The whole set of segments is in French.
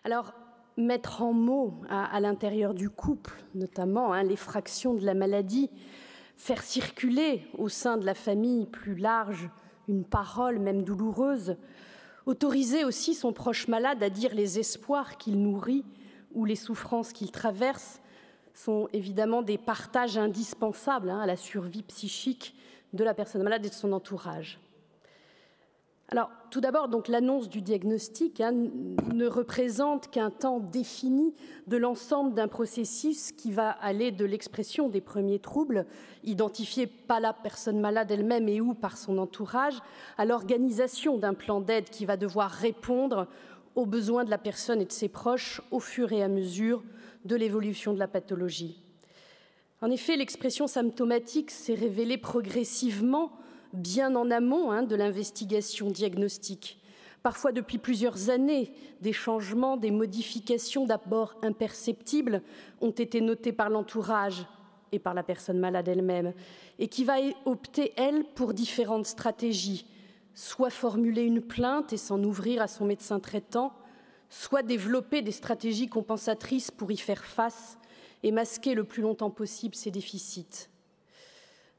Alors, mettre en mots à l'intérieur du couple, notamment les fractions de la maladie, faire circuler au sein de la famille plus large une parole, même douloureuse, autoriser aussi son proche malade à dire les espoirs qu'il nourrit ou les souffrances qu'il traverse sont évidemment des partages indispensables à la survie psychique de la personne malade et de son entourage. Alors, tout d'abord, donc l'annonce du diagnostic ne représente qu'un temps défini de l'ensemble d'un processus qui va aller de l'expression des premiers troubles, identifiés par la personne malade elle-même et ou par son entourage, à l'organisation d'un plan d'aide qui va devoir répondre aux besoins de la personne et de ses proches au fur et à mesure de l'évolution de la pathologie. En effet, l'expression symptomatique s'est révélée progressivement bien en amont de l'investigation diagnostique. Parfois depuis plusieurs années, des changements, des modifications d'abord imperceptibles ont été notés par l'entourage et par la personne malade elle-même, et qui va opter, elle, pour différentes stratégies, soit formuler une plainte et s'en ouvrir à son médecin traitant, soit développer des stratégies compensatrices pour y faire face et masquer le plus longtemps possible ses déficits.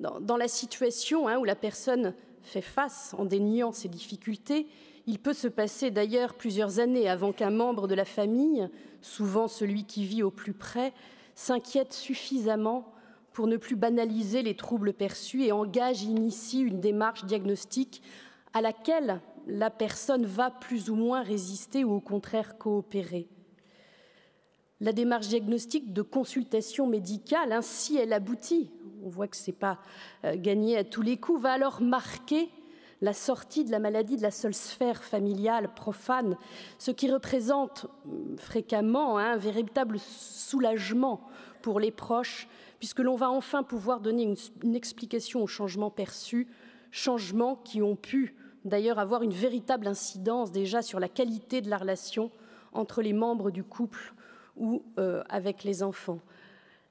Dans la situation où la personne fait face en déniant ses difficultés, il peut se passer d'ailleurs plusieurs années avant qu'un membre de la famille, souvent celui qui vit au plus près, s'inquiète suffisamment pour ne plus banaliser les troubles perçus et initie une démarche diagnostique à laquelle la personne va plus ou moins résister ou au contraire coopérer. La démarche diagnostique de consultation médicale, si elle aboutit, on voit que ce n'est pas gagné à tous les coups, va alors marquer la sortie de la maladie de la seule sphère familiale profane, ce qui représente fréquemment un véritable soulagement pour les proches, puisque l'on va enfin pouvoir donner une explication aux changements perçus, changements qui ont pu d'ailleurs avoir une véritable incidence déjà sur la qualité de la relation entre les membres du couple ou avec les enfants.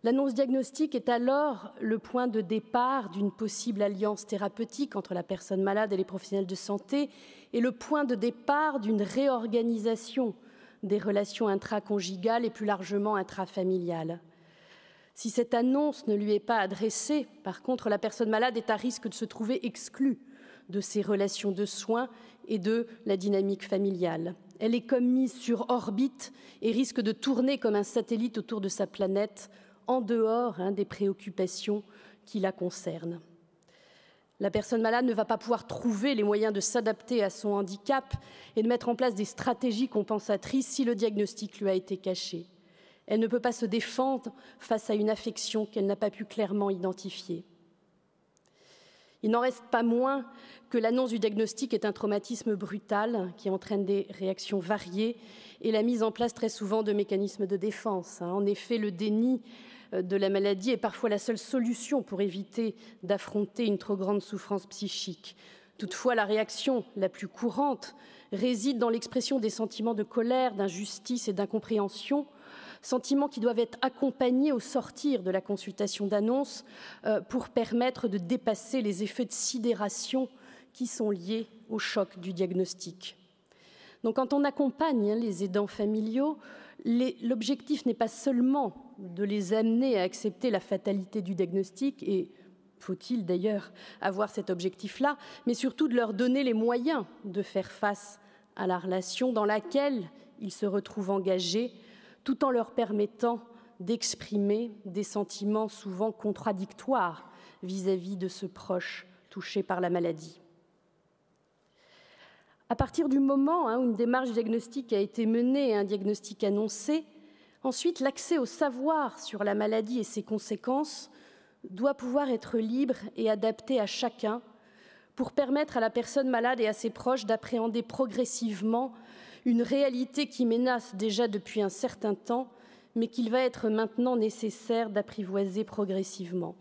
L'annonce diagnostique est alors le point de départ d'une possible alliance thérapeutique entre la personne malade et les professionnels de santé et le point de départ d'une réorganisation des relations intraconjugales et plus largement intrafamiliales. Si cette annonce ne lui est pas adressée, par contre, la personne malade est à risque de se trouver exclue de ces relations de soins et de la dynamique familiale. Elle est comme mise sur orbite et risque de tourner comme un satellite autour de sa planète, en dehors des préoccupations qui la concernent. La personne malade ne va pas pouvoir trouver les moyens de s'adapter à son handicap et de mettre en place des stratégies compensatrices si le diagnostic lui a été caché. Elle ne peut pas se défendre face à une affection qu'elle n'a pas pu clairement identifier. Il n'en reste pas moins que l'annonce du diagnostic est un traumatisme brutal qui entraîne des réactions variées et la mise en place très souvent de mécanismes de défense. En effet, le déni de la maladie est parfois la seule solution pour éviter d'affronter une trop grande souffrance psychique. Toutefois, la réaction la plus courante réside dans l'expression des sentiments de colère, d'injustice et d'incompréhension, sentiments qui doivent être accompagnés au sortir de la consultation d'annonce pour permettre de dépasser les effets de sidération qui sont liés au choc du diagnostic. Donc, quand on accompagne les aidants familiaux, l'objectif n'est pas seulement de les amener à accepter la fatalité du diagnostic, et faut-il d'ailleurs avoir cet objectif-là, mais surtout de leur donner les moyens de faire face à la relation dans laquelle ils se retrouvent engagés, tout en leur permettant d'exprimer des sentiments souvent contradictoires vis-à-vis de ce proche touché par la maladie. À partir du moment où une démarche diagnostique a été menée et un diagnostic annoncé, ensuite l'accès au savoir sur la maladie et ses conséquences doit pouvoir être libre et adapté à chacun pour permettre à la personne malade et à ses proches d'appréhender progressivement une réalité qui menace déjà depuis un certain temps, mais qu'il va être maintenant nécessaire d'apprivoiser progressivement.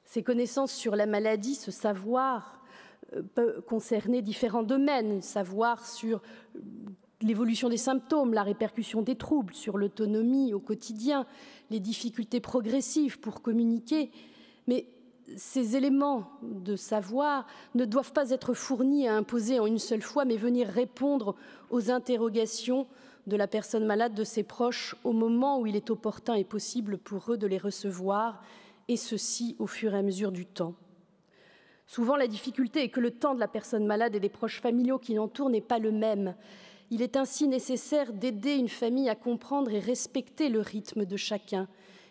Ces connaissances sur la maladie, ce savoir, peut concerner différents domaines, savoir sur l'évolution des symptômes, la répercussion des troubles, sur l'autonomie au quotidien, les difficultés progressives pour communiquer, mais ces éléments de savoir ne doivent pas être fournis à imposer en une seule fois, mais venir répondre aux interrogations de la personne malade de ses proches au moment où il est opportun et possible pour eux de les recevoir, et ceci au fur et à mesure du temps. Souvent, la difficulté est que le temps de la personne malade et des proches familiaux qui l'entourent n'est pas le même. Il est ainsi nécessaire d'aider une famille à comprendre et respecter le rythme de chacun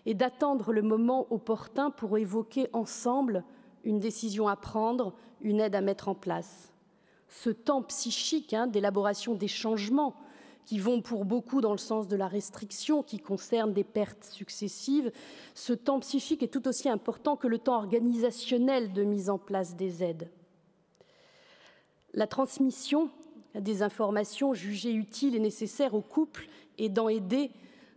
et d'attendre le moment opportun pour évoquer ensemble une décision à prendre, une aide à mettre en place. Ce temps psychique d'élaboration des changements qui vont pour beaucoup dans le sens de la restriction, qui concerne des pertes successives, ce temps psychique est tout aussi important que le temps organisationnel de mise en place des aides. La transmission des informations jugées utiles et nécessaires aux couples aidant aidés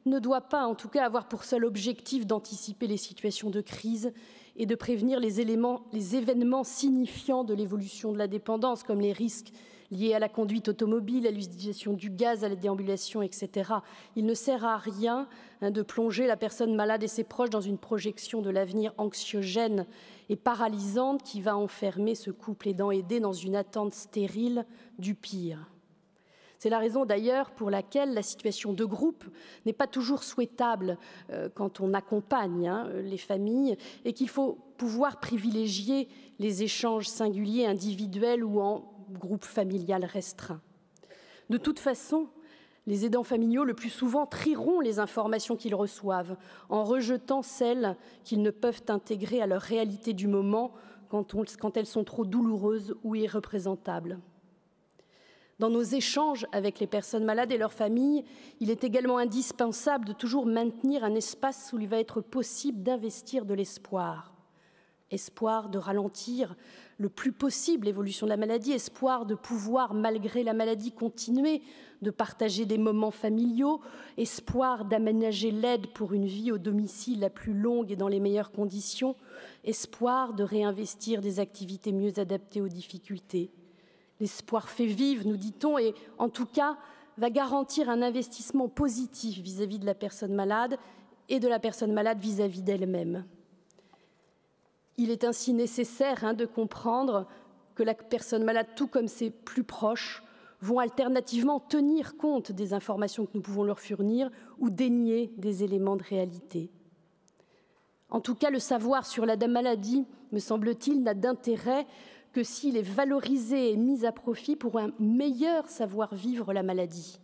ne doit pas, en tout cas, avoir pour seul objectif d'anticiper les situations de crise et de prévenir les événements signifiants de l'évolution de la dépendance, comme les risques liés à la conduite automobile, à l'utilisation du gaz, à la déambulation, etc. Il ne sert à rien de plonger la personne malade et ses proches dans une projection de l'avenir anxiogène et paralysante qui va enfermer ce couple aidant-aidé dans une attente stérile du pire. C'est la raison d'ailleurs pour laquelle la situation de groupe n'est pas toujours souhaitable quand on accompagne les familles et qu'il faut pouvoir privilégier les échanges singuliers, individuels ou en groupe familial restreint. De toute façon, les aidants familiaux, le plus souvent, trieront les informations qu'ils reçoivent en rejetant celles qu'ils ne peuvent intégrer à leur réalité du moment quand elles sont trop douloureuses ou irreprésentables. Dans nos échanges avec les personnes malades et leurs familles, il est également indispensable de toujours maintenir un espace où il va être possible d'investir de l'espoir. Espoir de ralentir le plus possible l'évolution de la maladie, espoir de pouvoir, malgré la maladie, continuer de partager des moments familiaux, espoir d'aménager l'aide pour une vie au domicile la plus longue et dans les meilleures conditions, espoir de réinvestir des activités mieux adaptées aux difficultés. L'espoir fait vivre, nous dit-on, et en tout cas va garantir un investissement positif vis-à-vis de la personne malade et de la personne malade vis-à-vis d'elle-même. Il est ainsi nécessaire de comprendre que la personne malade, tout comme ses plus proches, vont alternativement tenir compte des informations que nous pouvons leur fournir ou dénier des éléments de réalité. En tout cas, le savoir sur la maladie, me semble-t-il, n'a d'intérêt que s'il est valorisé et mis à profit pour un meilleur savoir-vivre la maladie.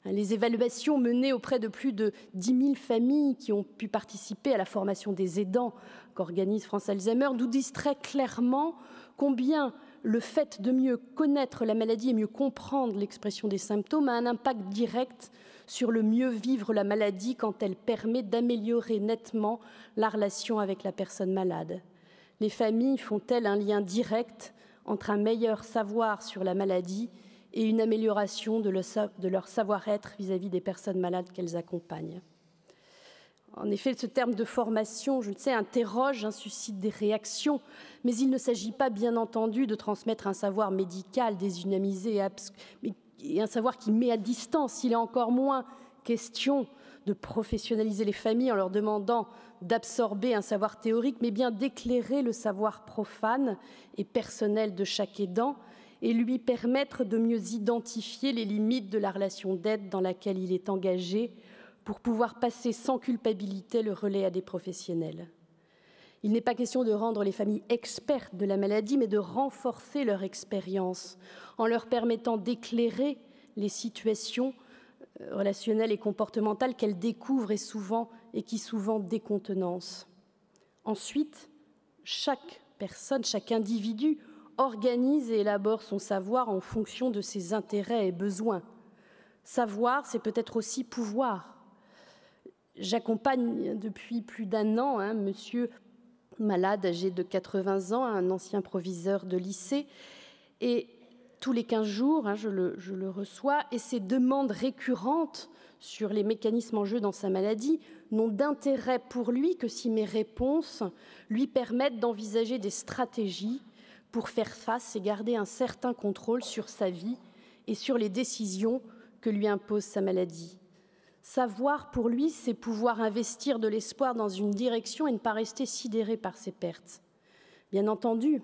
Les évaluations menées auprès de plus de 10 000 familles qui ont pu participer à la formation des aidants qu'organise France Alzheimer nous disent très clairement combien le fait de mieux connaître la maladie et mieux comprendre l'expression des symptômes a un impact direct sur le mieux vivre la maladie quand elle permet d'améliorer nettement la relation avec la personne malade. Les familles font-elles un lien direct entre un meilleur savoir sur la maladie et une amélioration de leur savoir-être vis-à-vis des personnes malades qu'elles accompagnent? En effet, ce terme de formation, je le sais, interroge, suscite des réactions, mais il ne s'agit pas, bien entendu, de transmettre un savoir médical déshumanisé et un savoir qui met à distance. Il est encore moins question de professionnaliser les familles en leur demandant d'absorber un savoir théorique, mais bien d'éclairer le savoir profane et personnel de chaque aidant et lui permettre de mieux identifier les limites de la relation d'aide dans laquelle il est engagé pour pouvoir passer sans culpabilité le relais à des professionnels. Il n'est pas question de rendre les familles expertes de la maladie, mais de renforcer leur expérience en leur permettant d'éclairer les situations relationnelles et comportementales qu'elles découvrent et qui souvent décontenancent. Ensuite, chaque personne, chaque individu organise et élabore son savoir en fonction de ses intérêts et besoins. Savoir, c'est peut-être aussi pouvoir. J'accompagne depuis plus d'1 an monsieur malade, âgé de 80 ans, un ancien proviseur de lycée, et tous les 15 jours, je le reçois, et ses demandes récurrentes sur les mécanismes en jeu dans sa maladie n'ont d'intérêt pour lui que si mes réponses lui permettent d'envisager des stratégies pour faire face et garder un certain contrôle sur sa vie et sur les décisions que lui impose sa maladie. Savoir, pour lui, c'est pouvoir investir de l'espoir dans une direction et ne pas rester sidéré par ses pertes. Bien entendu,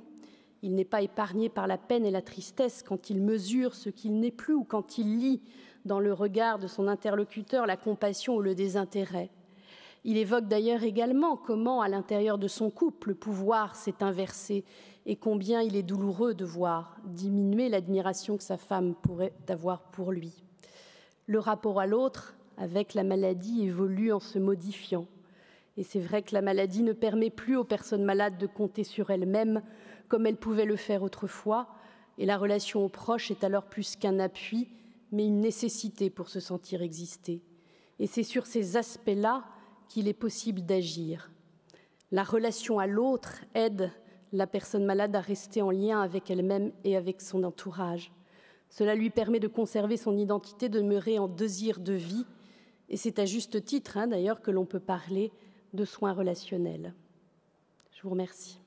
il n'est pas épargné par la peine et la tristesse quand il mesure ce qu'il n'est plus ou quand il lit dans le regard de son interlocuteur la compassion ou le désintérêt. Il évoque d'ailleurs également comment, à l'intérieur de son couple, le pouvoir s'est inversé et combien il est douloureux de voir diminuer l'admiration que sa femme pourrait avoir pour lui. Le rapport à l'autre, avec la maladie, évolue en se modifiant. Et c'est vrai que la maladie ne permet plus aux personnes malades de compter sur elles-mêmes comme elles pouvaient le faire autrefois, et la relation aux proches est alors plus qu'un appui, mais une nécessité pour se sentir exister. Et c'est sur ces aspects-là qu'il est possible d'agir. La relation à l'autre aide la personne malade à rester en lien avec elle-même et avec son entourage. Cela lui permet de conserver son identité, de demeurer en désir de vie, et c'est à juste titre, d'ailleurs, que l'on peut parler de soins relationnels. Je vous remercie.